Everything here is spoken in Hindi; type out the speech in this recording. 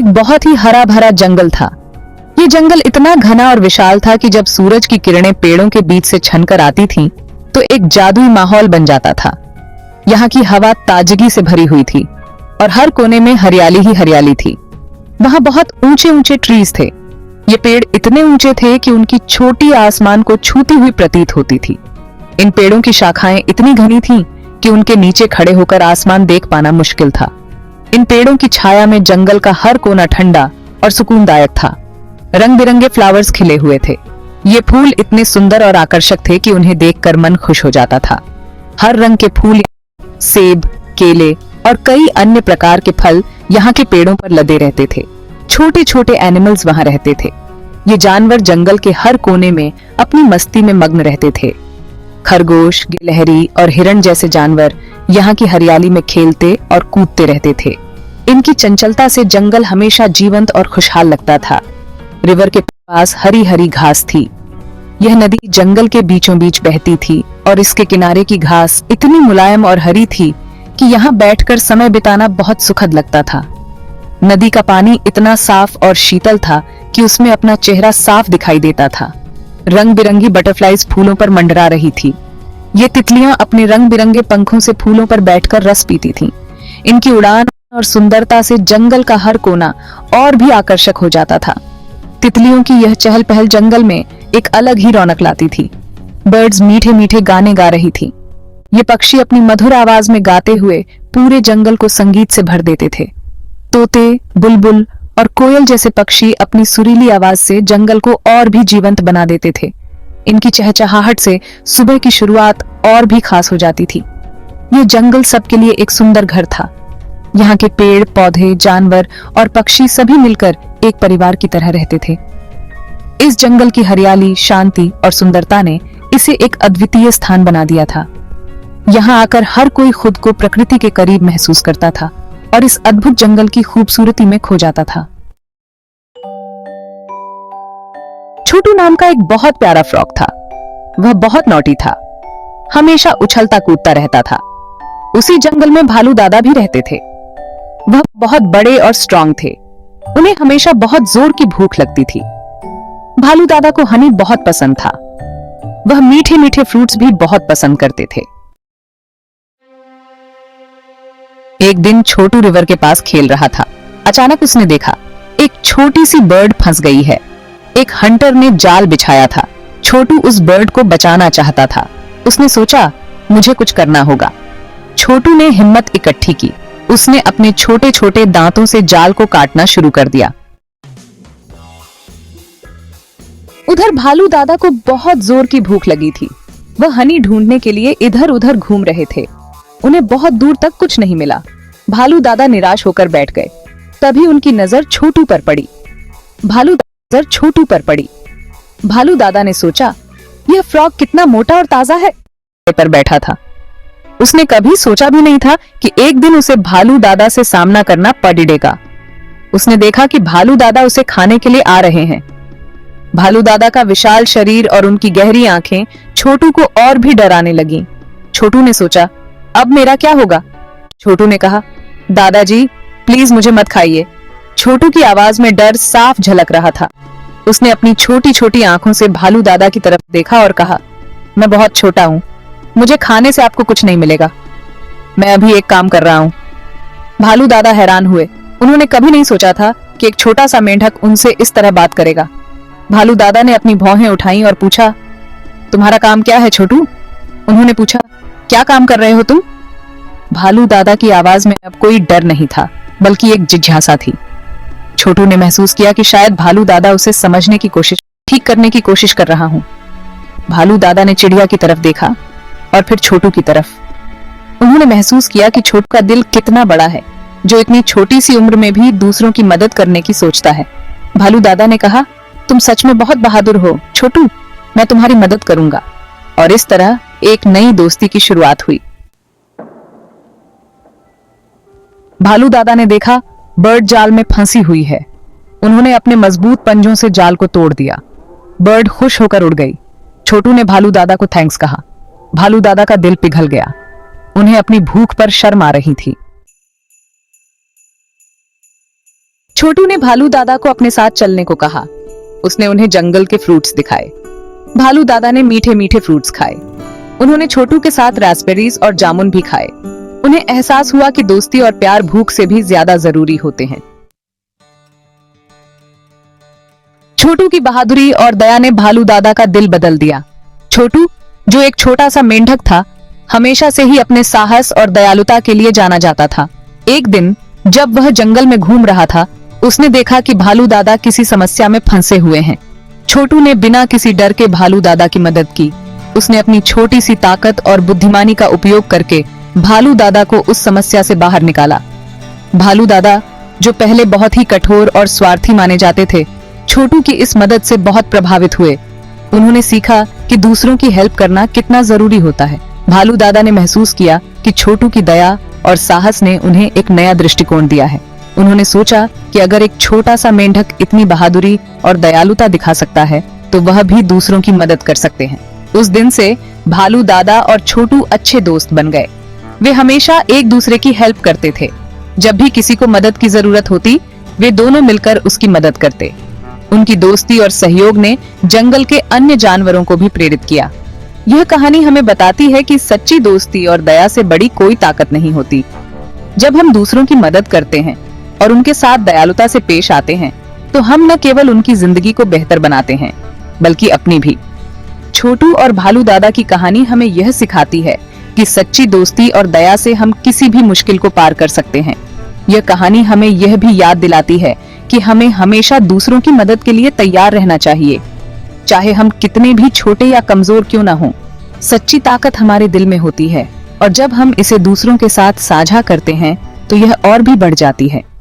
एक बहुत ही हरा भरा जंगल था। ये जंगल इतना घना और विशाल था कि जब सूरज की किरणें पेड़ों के बीच से छनकर आती थीं, तो एक जादुई माहौल बन जाता था। यहाँ की हवा ताजगी से भरी हुई थी और हर कोने में हरियाली ही हरियाली थी। वहां बहुत ऊंचे ऊंचे ट्रीज थे। ये पेड़ इतने ऊंचे थे कि उनकी छोटी आसमान को छूती हुई प्रतीत होती थी। इन पेड़ों की शाखाएं इतनी घनी थीं कि उनके नीचे खड़े होकर आसमान देख पाना मुश्किल था। इन पेड़ों की छाया में जंगल का हर कोना ठंडा और सुकूनदायक था। रंग बिरंगे फ्लावर्स खिले हुए थे। ये फूल इतने सुंदर और आकर्षक थे कि उन्हें देखकर मन खुश हो जाता था। हर रंग के फूल, सेब, केले और कई अन्य प्रकार के फल यहाँ के पेड़ों पर लदे रहते थे। छोटे छोटे एनिमल्स वहां रहते थे। ये जानवर जंगल के हर कोने में अपनी मस्ती में मग्न रहते थे। खरगोश, गिलहरी और हिरण जैसे जानवर यहाँ की हरियाली में खेलते और कूदते रहते थे। इनकी चंचलता से जंगल हमेशा जीवंत और खुशहाल लगता था। रिवर के पास हरी हरी घास थी। यह नदी जंगल के बीचों बीच बहती थी और इसके किनारे की घास इतनी मुलायम और हरी थी कि यहाँ बैठकर समय बिताना बहुत सुखद लगता था। नदी का पानी इतना साफ और शीतल था कि उसमें अपना चेहरा साफ दिखाई देता था। रंग बिरंगी बटरफ्लाईज फूलों पर मंडरा रही थी। ये तितलियां अपने रंग बिरंगे पंखों से फूलों पर बैठकर रस पीती थीं। इनकी उड़ान और सुंदरता से जंगल का हर कोना और भी आकर्षक हो जाता था। तितलियों की यह चहल पहल जंगल में एक अलग ही रौनक लाती थी। बर्ड्स मीठे मीठे गाने गा रही थी। ये पक्षी अपनी मधुर आवाज में गाते हुए पूरे जंगल को संगीत से भर देते थे। तोते, बुलबुल और कोयल जैसे पक्षी अपनी सुरीली आवाज से जंगल को और भी जीवंत बना देते थे। इनकी चहचहाहट से सुबह की शुरुआत और भी खास हो जाती थी। ये जंगल सबके लिए एक सुंदर घर था। यहाँ के पेड़, पौधे, जानवर और पक्षी सभी मिलकर एक परिवार की तरह रहते थे। इस जंगल की हरियाली, शांति और सुंदरता ने इसे एक अद्वितीय स्थान बना दिया था। यहाँ आकर हर कोई खुद को प्रकृति के करीब महसूस करता था और इस अद्भुत जंगल की खूबसूरती में खो जाता था। छोटू नाम का एक बहुत प्यारा फ्रॉग था। वह बहुत नॉटी था, हमेशा उछलता कूदता रहता था। उसी जंगल में भालू दादा भी रहते थे। वह बहुत बड़े और स्ट्रांग थे। उन्हें हमेशा बहुत जोर की भूख लगती थी। भालू दादा को हनी बहुत पसंद था। वह मीठे मीठे फ्रूट्स भी बहुत पसंद करते थे। एक दिन छोटू रिवर के पास खेल रहा था। अचानक उसने देखा एक छोटी सी बर्ड फंस गई है। एक हंटर ने जाल बिछाया था। छोटू उस बर्ड को बचाना चाहता था। उसने सोचा, मुझे कुछ करना होगा। छोटू ने हिम्मत इकट्ठी की। उसने अपने छोटे छोटे दांतों से जाल को काटना शुरू कर दिया। उधर भालू दादा को बहुत जोर की भूख लगी थी। वह हनी ढूंढने के लिए इधर उधर घूम रहे थे। उन्हें बहुत दूर तक कुछ नहीं मिला। भालू दादा निराश होकर बैठ गए। तभी उनकी नजर छोटू पर पड़ी। भालू दादा ने सोचा, यह फ्रॉग कितना मोटा और ताजा है। पर बैठा था। उसने कभी सोचा भी नहीं था कि एक दिन उसे भालू दादा से सामना करना पड़ेगा। उसने देखा कि भालू दादा उसे खाने के लिए आ रहे हैं। भालू दादा का विशाल शरीर और उनकी गहरी आंखें छोटू को और भी डराने लगीं। छोटू ने सोचा, अब मेरा क्या होगा। छोटू ने कहा, दादाजी प्लीज मुझे मत खाइए। छोटू की आवाज में डर साफ झलक रहा था। उसने अपनी छोटी छोटी आंखों से भालू दादा की तरफ देखा और कहा, मैं बहुत छोटा हूं, मुझे खाने से आपको कुछ नहीं मिलेगा। मैं अभी एक काम कर रहा हूं। भालू दादा हैरान हुए। उन्होंने कभी नहीं सोचा था कि एक छोटा सा मेंढक उनसे इस तरह बात करेगा। भालू दादा ने अपनी भौहें उठाई और पूछा, तुम्हारा काम क्या है छोटू। उन्होंने पूछा, क्या काम कर रहे हो तुम। भालू दादा की आवाज में अब कोई डर नहीं था, बल्कि एक जिज्ञासा थी। छोटू ने महसूस किया कि शायद भालू दादा उसे समझने की कोशिश, ठीक करने की कोशिश कर रहा हूं। भालू दादा ने चिड़िया की तरफ देखा और फिर छोटू की तरफ। उन्होंने महसूस किया कि छोटू का दिल कितना बड़ा है, जो इतनी छोटी सी उम्र में भी दूसरों की मदद करने की सोचता है। भालू दादा ने कहा, तुम सच में बहुत बहादुर हो छोटू, मैं तुम्हारी मदद करूंगा। और इस तरह एक नई दोस्ती की शुरुआत हुई। भालू दादा ने देखा बर्ड जाल में फंसी हुई है। उन्होंने अपने मजबूत पंजों से जाल को तोड़ दिया। बर्ड खुश होकर उड़ गई। छोटू ने भालू दादा को थैंक्स कहा। भालू दादा का दिल पिघल गया। उन्हें अपनी भूख पर शर्म आ रही थी। छोटू ने भालू दादा को अपने साथ चलने को कहा। उसने उन्हें जंगल के फ्रूट्स दिखाए। भालू दादा ने मीठे मीठे फ्रूट्स खाए। उन्होंने छोटू के साथ रास्पबेरीज और जामुन भी खाए। उन्हें एहसास हुआ कि दोस्ती और प्यार भूख से भी ज्यादा जरूरी होते हैं। छोटू की बहादुरी और दया ने भालू दादा का दिल बदल दिया। छोटू, जो एक छोटा सा मेंढक था, हमेशा से ही अपने साहस और दयालुता के लिए जाना जाता था। एक दिन जब वह जंगल में घूम रहा था, उसने देखा कि भालू दादा किसी समस्या में फंसे हुए हैं। छोटू ने बिना किसी डर के भालू दादा की मदद की। उसने अपनी छोटी सी ताकत और बुद्धिमानी का उपयोग करके भालू दादा को उस समस्या से बाहर निकाला। भालू दादा, जो पहले बहुत ही कठोर और स्वार्थी माने जाते थे, छोटू की इस मदद से बहुत प्रभावित हुए। उन्होंने सीखा कि दूसरों की हेल्प करना कितना जरूरी होता है। भालू दादा ने महसूस किया कि छोटू की दया और साहस ने उन्हें एक नया दृष्टिकोण दिया है। उन्होंने सोचा कि अगर एक छोटा सा मेंढक इतनी बहादुरी और दयालुता दिखा सकता है, तो वह भी दूसरों की मदद कर सकते हैं। उस दिन से भालू दादा और छोटू अच्छे दोस्त बन गए। वे हमेशा एक दूसरे की हेल्प करते थे। जब भी किसी को मदद की जरूरत होती, वे दोनों मिलकर उसकी मदद करते। उनकी दोस्ती और सहयोग ने जंगल के अन्य जानवरों को भी प्रेरित किया। यह कहानी हमें बताती है कि सच्ची दोस्ती और दया से बड़ी कोई ताकत नहीं होती। जब हम दूसरों की मदद करते हैं और उनके साथ दयालुता से पेश आते हैं, तो हम न केवल उनकी जिंदगी को बेहतर बनाते हैं, बल्कि अपनी भी। छोटू और भालू दादा की कहानी हमें यह सिखाती है कि सच्ची दोस्ती और दया से हम किसी भी मुश्किल को पार कर सकते हैं। यह कहानी हमें यह भी याद दिलाती है कि हमें हमेशा दूसरों की मदद के लिए तैयार रहना चाहिए, चाहे हम कितने भी छोटे या कमजोर क्यों ना हों। सच्ची ताकत हमारे दिल में होती है, और जब हम इसे दूसरों के साथ साझा करते हैं, तो यह और भी बढ़ जाती है।